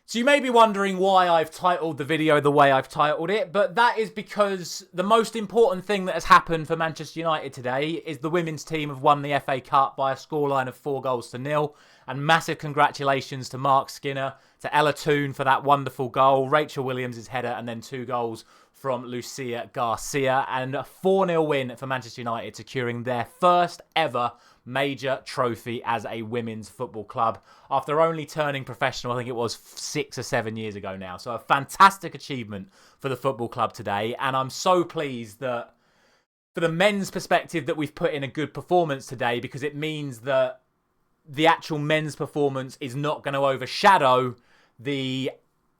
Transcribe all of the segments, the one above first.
So you may be wondering why I've titled the video the way I've titled it, but that is because the most important thing that has happened for Manchester United today is the women's team have won the FA Cup by a scoreline of 4-0. And massive congratulations to Mark Skinner, to Ella Toone for that wonderful goal, Rachel Williams' header, and then 2 goals from Lucia Garcia. And a 4-0 win for Manchester United, securing their first ever major trophy as a women's football club after only turning professional, I think it was 6 or 7 years ago now. So a fantastic achievement for the football club today. And I'm so pleased that for the men's perspective that we've put in a good performance today, because it means that the actual men's performance is not going to overshadow the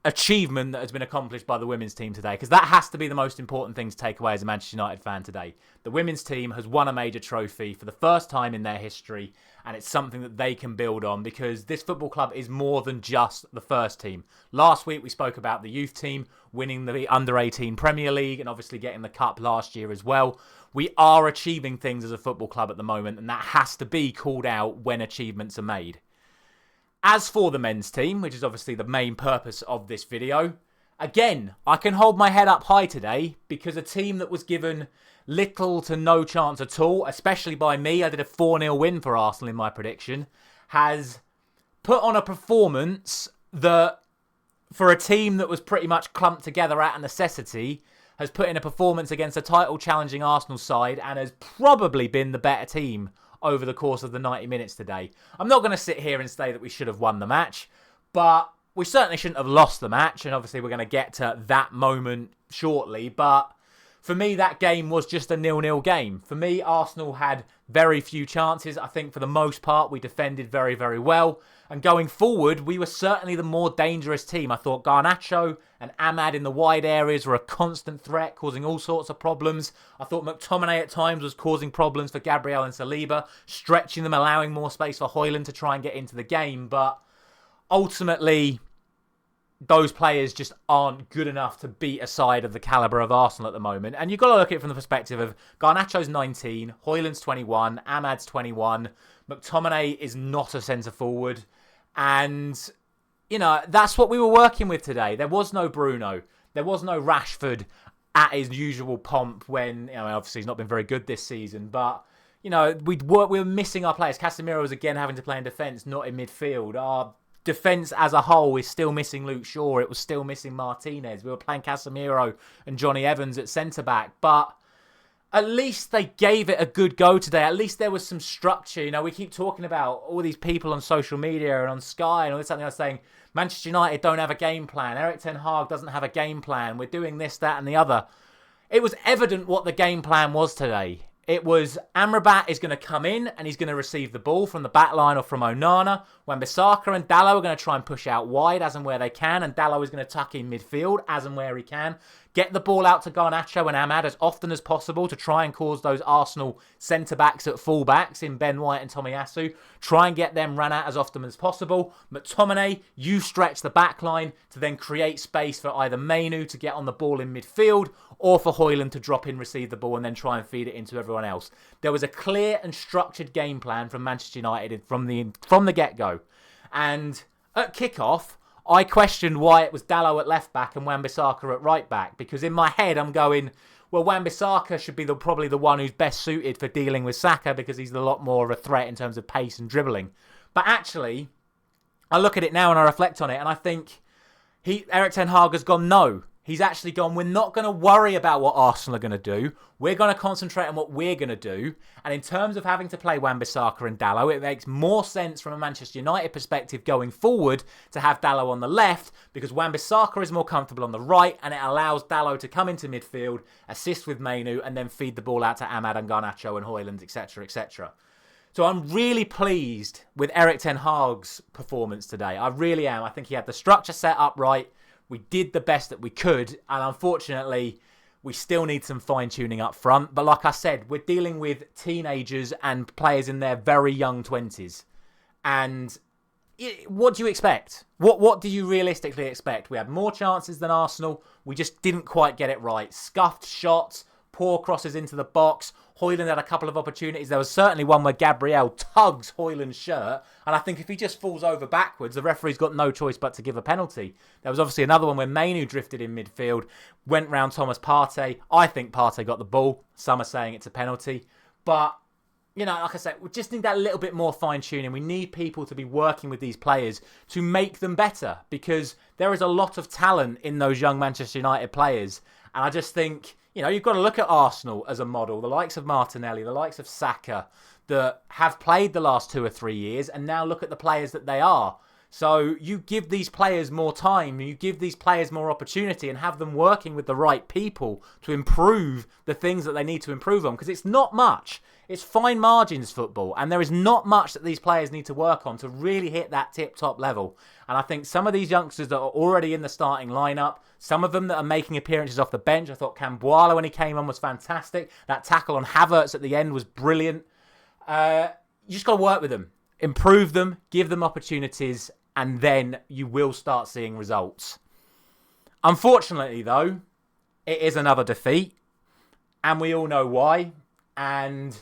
achievement that has been accomplished by the women's team today, because that has to be the most important thing to take away as a Manchester United fan today. The women's team has won a major trophy for the first time in their history, and it's something that they can build on, because this football club is more than just the first team. Last week we spoke about the youth team winning the under-18 Premier League and obviously getting the cup last year as well. We are achieving things as a football club at the moment, and that has to be called out when achievements are made. As for the men's team, which is obviously the main purpose of this video, again, I can hold my head up high today, because a team that was given little to no chance at all, especially by me, I did a 4-0 win for Arsenal in my prediction, has put on a performance that, for a team that was pretty much clumped together out of necessity, has put in a performance against a title-challenging Arsenal side and has probably been the better team over the course of the 90 minutes today. I'm not going to sit here and say that we should have won the match, but we certainly shouldn't have lost the match, and obviously we're going to get to that moment shortly, but for me that game was just a 0-0 game. For me, Arsenal had very few chances. I think for the most part we defended very, very well, and going forward we were certainly the more dangerous team. I thought Garnacho and Ahmad in the wide areas were a constant threat, causing all sorts of problems. I thought McTominay at times was causing problems for Gabriel and Saliba, stretching them, allowing more space for Højlund to try and get into the game, but ultimately those players just aren't good enough to beat a side of the calibre of Arsenal at the moment. And you've got to look at it from the perspective of Garnacho's 19, Højlund's 21, Ahmad's 21, McTominay is not a centre-forward. And, you know, that's what we were working with today. There was no Bruno. There was no Rashford at his usual pomp when, you know, obviously he's not been very good this season. But, you know, we were missing our players. Casemiro was again having to play in defence, not in midfield. Our defence as a whole is still missing Luke Shaw. It was still missing Martinez. We were playing Casemiro and Johnny Evans at centre-back. But at least they gave it a good go today. At least there was some structure. You know, we keep talking about all these people on social media and on Sky and all this something else saying Manchester United don't have a game plan. Erik ten Hag doesn't have a game plan. We're doing this, that and the other. It was evident what the game plan was today. It was Amrabat is going to come in and he's going to receive the ball from the back line or from Onana. Wan-Bissaka and Dalot are going to try and push out wide as and where they can. And Dalot is going to tuck in midfield as and where he can. Get the ball out to Garnacho and Ahmad as often as possible to try and cause those Arsenal centre-backs at full-backs in Ben White and Tomiyasu. Try and get them run at as often as possible. McTominay, you stretch the back line to then create space for either Mainoo to get on the ball in midfield or for Højlund to drop in, receive the ball and then try and feed it into everyone else. There was a clear and structured game plan from Manchester United from the get-go. And at kick-off, I questioned why it was Dalot at left-back and Wan-Bissaka at right-back. Because in my head, I'm going, well, Wan-Bissaka should be probably the one who's best suited for dealing with Saka because he's a lot more of a threat in terms of pace and dribbling. But actually, I look at it now and I reflect on it and I think Erik ten Hag has gone, no. He's actually gone, we're not going to worry about what Arsenal are going to do. We're going to concentrate on what we're going to do. And in terms of having to play Wan-Bissaka and Dalot, it makes more sense from a Manchester United perspective going forward to have Dalot on the left because Wan-Bissaka is more comfortable on the right and it allows Dalot to come into midfield, assist with Mainoo and then feed the ball out to Ahmad and Garnacho and Højlund, etc., etc. So I'm really pleased with Erik ten Hag's performance today. I really am. I think he had the structure set up right. We did the best that we could, and unfortunately, we still need some fine-tuning up front. But like I said, we're dealing with teenagers and players in their very young 20s. And what do you expect? What do you realistically expect? We had more chances than Arsenal. We just didn't quite get it right. Scuffed shots, poor crosses into the box. Højlund had a couple of opportunities. There was certainly one where Gabriel tugs Højlund's shirt. And I think if he just falls over backwards, the referee's got no choice but to give a penalty. There was obviously another one where Mainoo drifted in midfield, went round Thomas Partey. I think Partey got the ball. Some are saying it's a penalty. But, you know, like I said, we just need that little bit more fine-tuning. We need people to be working with these players to make them better, because there is a lot of talent in those young Manchester United players. And I just think, you know, you've got to look at Arsenal as a model, the likes of Martinelli, the likes of Saka, that have played the last 2 or 3 years, and now look at the players that they are. So you give these players more time, you give these players more opportunity, and have them working with the right people to improve the things that they need to improve on, because it's not much. It's fine margins football, and there is not much that these players need to work on to really hit that tip-top level. And I think some of these youngsters that are already in the starting lineup, some of them that are making appearances off the bench, I thought Cambuala when he came on was fantastic. That tackle on Havertz at the end was brilliant. You just got to work with them, improve them, give them opportunities, and then you will start seeing results. Unfortunately, though, it is another defeat, and we all know why. And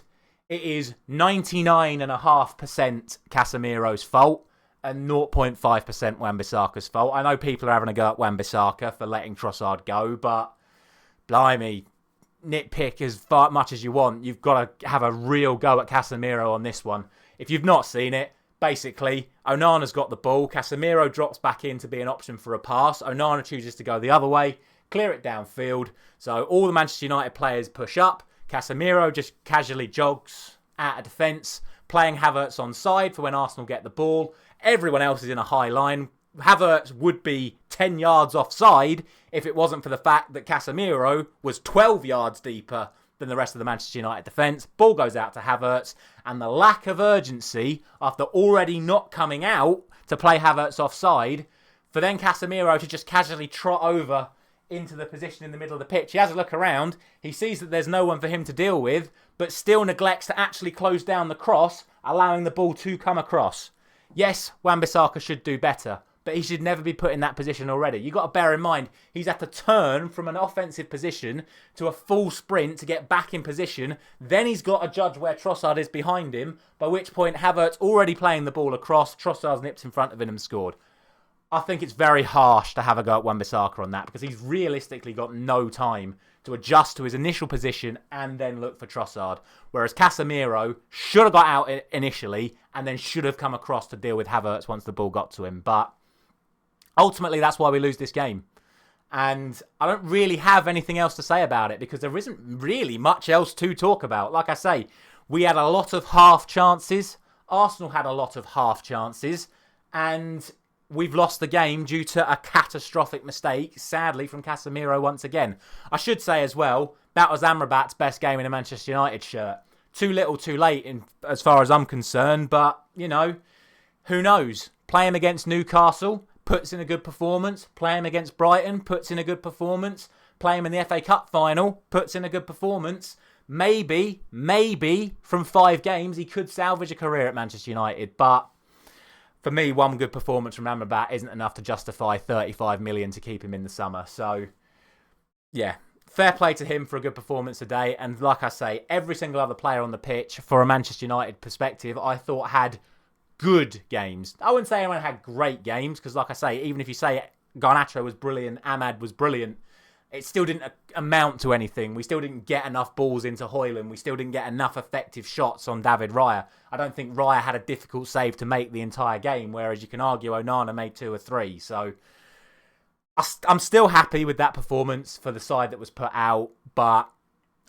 it is 99.5% Casemiro's fault and 0.5% Wan-Bissaka's fault. I know people are having a go at Wan-Bissaka for letting Trossard go, but blimey, nitpick as much as you want. You've got to have a real go at Casemiro on this one. If you've not seen it, basically, Onana's got the ball. Casemiro drops back in to be an option for a pass. Onana chooses to go the other way, clear it downfield. So all the Manchester United players push up. Casemiro just casually jogs out of defence, playing Havertz on side for when Arsenal get the ball. Everyone else is in a high line. Havertz would be 10 yards offside if it wasn't for the fact that Casemiro was 12 yards deeper than the rest of the Manchester United defence. Ball goes out to Havertz, and the lack of urgency after already not coming out to play Havertz offside, for then Casemiro to just casually trot over into the position in the middle of the pitch. He has a look around, he sees that there's no one for him to deal with, but still neglects to actually close down the cross, allowing the ball to come across. Yes, Wan-Bissaka should do better, but he should never be put in that position already. You've got to bear in mind, he's had to turn from an offensive position to a full sprint to get back in position. Then he's got to judge where Trossard is behind him, by which point Havertz already playing the ball across, Trossard's nipped in front of him and scored. I think it's very harsh to have a go at Wan-Bissaka on that, because he's realistically got no time to adjust to his initial position and then look for Trossard. Whereas Casemiro should have got out initially and then should have come across to deal with Havertz once the ball got to him. But ultimately, that's why we lose this game. And I don't really have anything else to say about it, because there isn't really much else to talk about. Like I say, we had a lot of half chances. Arsenal had a lot of half chances. And we've lost the game due to a catastrophic mistake, sadly, from Casemiro once again. I should say as well, that was Amrabat's best game in a Manchester United shirt. Too little, too late, as far as I'm concerned. But, you know, who knows? Play him against Newcastle, puts in a good performance. Play him against Brighton, puts in a good performance. Play him in the FA Cup final, puts in a good performance. Maybe, from 5 games, he could salvage a career at Manchester United. But for me, one good performance from Amrabat isn't enough to justify 35 million to keep him in the summer. So, yeah, fair play to him for a good performance today. And like I say, every single other player on the pitch, for a Manchester United perspective, I thought had good games. I wouldn't say anyone had great games, because like I say, even if you say Garnacho was brilliant, Ahmad was brilliant, it still didn't amount to anything. We still didn't get enough balls into Højlund. We still didn't get enough effective shots on David Raya. I don't think Raya had a difficult save to make the entire game, whereas you can argue Onana made 2 or 3. So I'm still happy with that performance for the side that was put out, but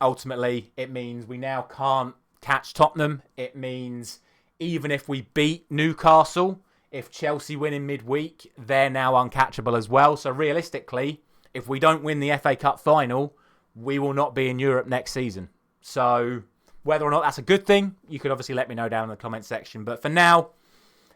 ultimately it means we now can't catch Tottenham. It means even if we beat Newcastle, if Chelsea win in midweek, they're now uncatchable as well. So realistically, if we don't win the FA Cup final, we will not be in Europe next season. So whether or not that's a good thing, you could obviously let me know down in the comment section. But for now,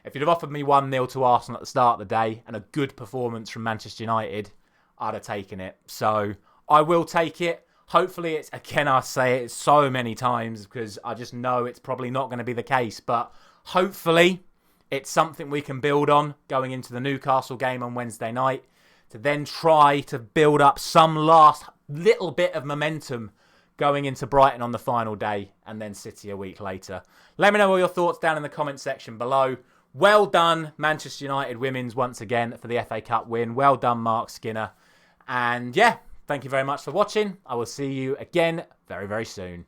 if you'd have offered me 1-0 to Arsenal at the start of the day and a good performance from Manchester United, I'd have taken it. So I will take it. Hopefully it's, again, I say it so many times because I just know it's probably not going to be the case. But hopefully it's something we can build on going into the Newcastle game on Wednesday night, to then try to build up some last little bit of momentum going into Brighton on the final day and then City a week later. Let me know all your thoughts down in the comment section below. Well done, Manchester United women's once again for the FA Cup win. Well done, Mark Skinner. And yeah, thank you very much for watching. I will see you again very, very soon.